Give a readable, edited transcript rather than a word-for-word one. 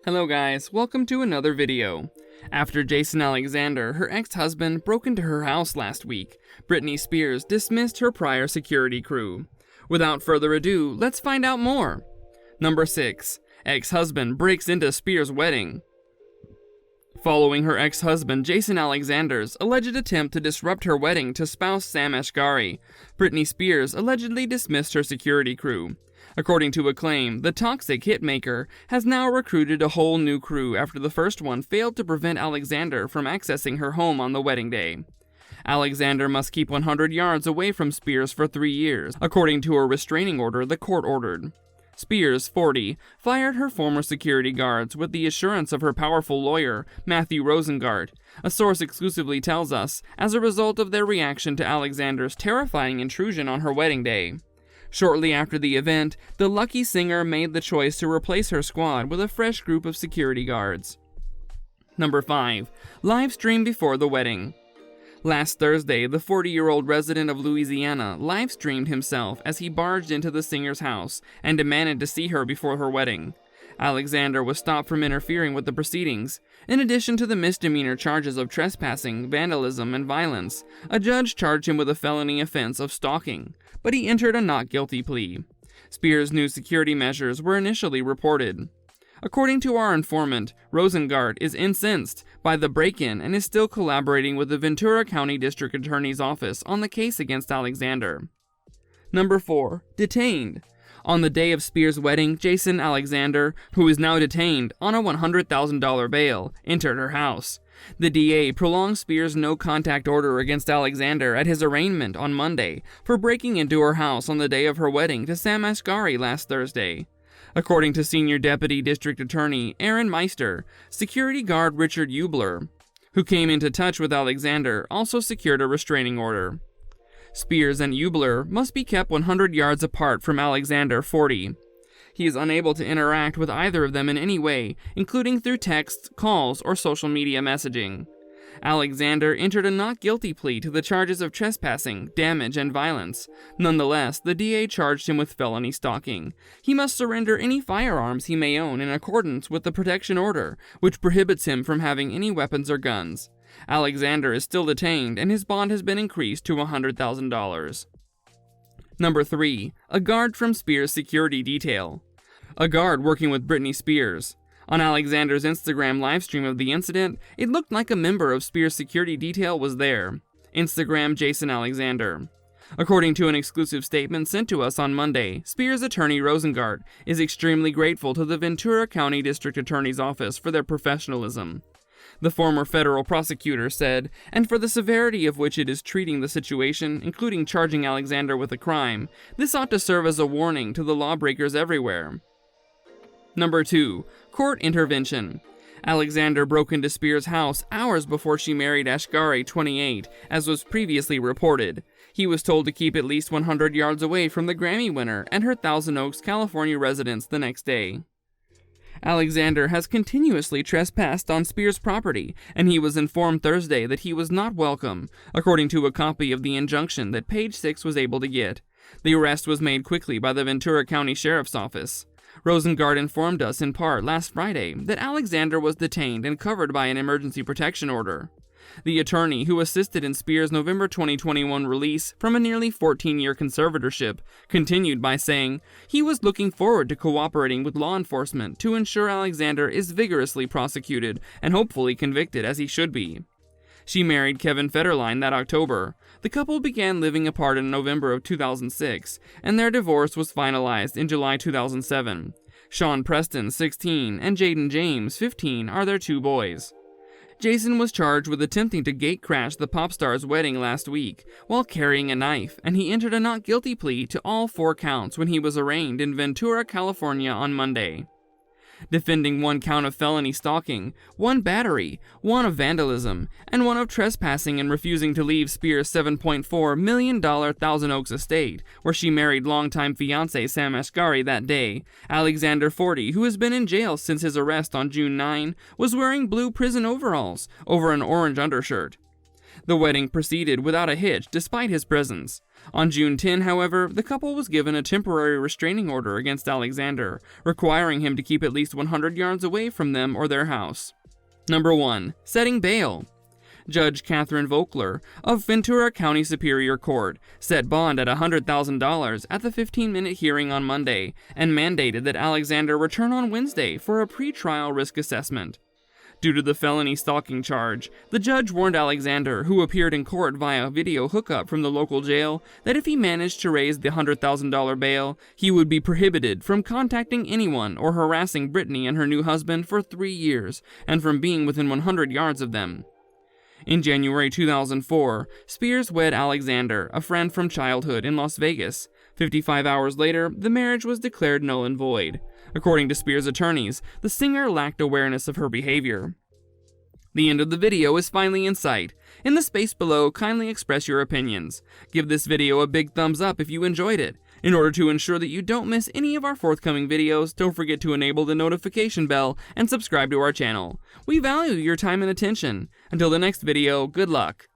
Hello guys, welcome to another video. After Jason Alexander, her ex-husband, broke into her house last week, Britney Spears dismissed her prior security crew. Without further ado, let's find out more. Number 6. Ex-husband breaks into Spears' wedding. Following her ex-husband Jason Alexander's alleged attempt to disrupt her wedding to spouse Sam Asghari, Britney Spears allegedly dismissed her security crew. According to a claim, the toxic hitmaker has now recruited a whole new crew after the first one failed to prevent Alexander from accessing her home on the wedding day. Alexander must keep 100 yards away from Spears for 3 years, according to a restraining order the court ordered. Spears, 40, fired her former security guards with the assurance of her powerful lawyer, Matthew Rosengart, a source exclusively tells us, as a result of their reaction to Alexander's terrifying intrusion on her wedding day. Shortly after the event, the lucky singer made the choice to replace her squad with a fresh group of security guards. Number 5. Live stream before the wedding. Last Thursday, the 40-year-old resident of Louisiana live-streamed himself as he barged into the singer's house and demanded to see her before her wedding. Alexander was stopped from interfering with the proceedings. In addition to the misdemeanor charges of trespassing, vandalism, and violence, a judge charged him with a felony offense of stalking, but he entered a not guilty plea. Spears' new security measures were initially reported. According to our informant, Rosengart is incensed by the break-in and is still collaborating with the Ventura County District Attorney's Office on the case against Alexander. Number 4. Detained. On the day of Spears' wedding, Jason Alexander, who is now detained on a $100,000 bail, entered her house. The DA prolonged Spears' no-contact order against Alexander at his arraignment on Monday for breaking into her house on the day of her wedding to Sam Asghari last Thursday. According to Senior Deputy District Attorney Aaron Meister, security guard Richard Eubler, who came into touch with Alexander, also secured a restraining order. Spears and Eubler must be kept 100 yards apart from Alexander, 40. He is unable to interact with either of them in any way, including through texts, calls, or social media messaging. Alexander entered a not guilty plea to the charges of trespassing, damage, and violence. Nonetheless, the DA charged him with felony stalking. He must surrender any firearms he may own in accordance with the protection order, which prohibits him from having any weapons or guns. Alexander is still detained, and his bond has been increased to $100,000. Number 3. A guard from Spears' security detail. A guard working with Britney Spears. On Alexander's Instagram livestream of the incident, it looked like a member of Spears' security detail was there. Instagram Jason Alexander. According to an exclusive statement sent to us on Monday, Spears' attorney Rosengart is extremely grateful to the Ventura County District Attorney's Office for their professionalism. The former federal prosecutor said, and for the severity of which it is treating the situation, including charging Alexander with a crime, this ought to serve as a warning to the lawbreakers everywhere. Number 2. Court intervention. Alexander broke into Spears' house hours before she married Asghari, 28, as was previously reported. He was told to keep at least 100 yards away from the Grammy winner and her Thousand Oaks, California residence the next day. Alexander has continuously trespassed on Spears' property, and he was informed Thursday that he was not welcome, according to a copy of the injunction that Page 6 was able to get. The arrest was made quickly by the Ventura County Sheriff's Office. Rosengart informed us in part last Friday that Alexander was detained and covered by an emergency protection order. The attorney who assisted in Spears' November 2021 release from a nearly 14-year conservatorship continued by saying he was looking forward to cooperating with law enforcement to ensure Alexander is vigorously prosecuted and hopefully convicted as he should be. She married Kevin Federline that October. The couple began living apart in November of 2006, and their divorce was finalized in July 2007. Sean Preston, 16, and Jaden James, 15, are their 2 boys. Jason was charged with attempting to gate-crash the pop star's wedding last week while carrying a knife, and he entered a not guilty plea to all 4 counts when he was arraigned in Ventura, California on Monday. Defending 1 count of felony stalking, 1 battery, 1 of vandalism, and 1 of trespassing and refusing to leave Spears' $7.4 million Thousand Oaks estate, where she married longtime fiancé Sam Asghari that day. Alexander, 40, who has been in jail since his arrest on June 9, was wearing blue prison overalls over an orange undershirt. The wedding proceeded without a hitch despite his presence. On June 10, however, the couple was given a temporary restraining order against Alexander, requiring him to keep at least 100 yards away from them or their house. Number 1. Setting bail. Judge Catherine Vogler of Ventura County Superior Court set bond at $100,000 at the 15-minute hearing on Monday and mandated that Alexander return on Wednesday for a pre-trial risk assessment. Due to the felony stalking charge, the judge warned Alexander, who appeared in court via video hookup from the local jail, that if he managed to raise the $100,000 bail, he would be prohibited from contacting anyone or harassing Britney and her new husband for 3 years, and from being within 100 yards of them. In January 2004, Spears wed Alexander, a friend from childhood, in Las Vegas. 55 hours later, the marriage was declared null and void. According to Spears' attorneys, the singer lacked awareness of her behavior. The end of the video is finally in sight. In the space below, kindly express your opinions. Give this video a big thumbs up if you enjoyed it. In order to ensure that you don't miss any of our forthcoming videos, don't forget to enable the notification bell and subscribe to our channel. We value your time and attention. Until the next video, good luck.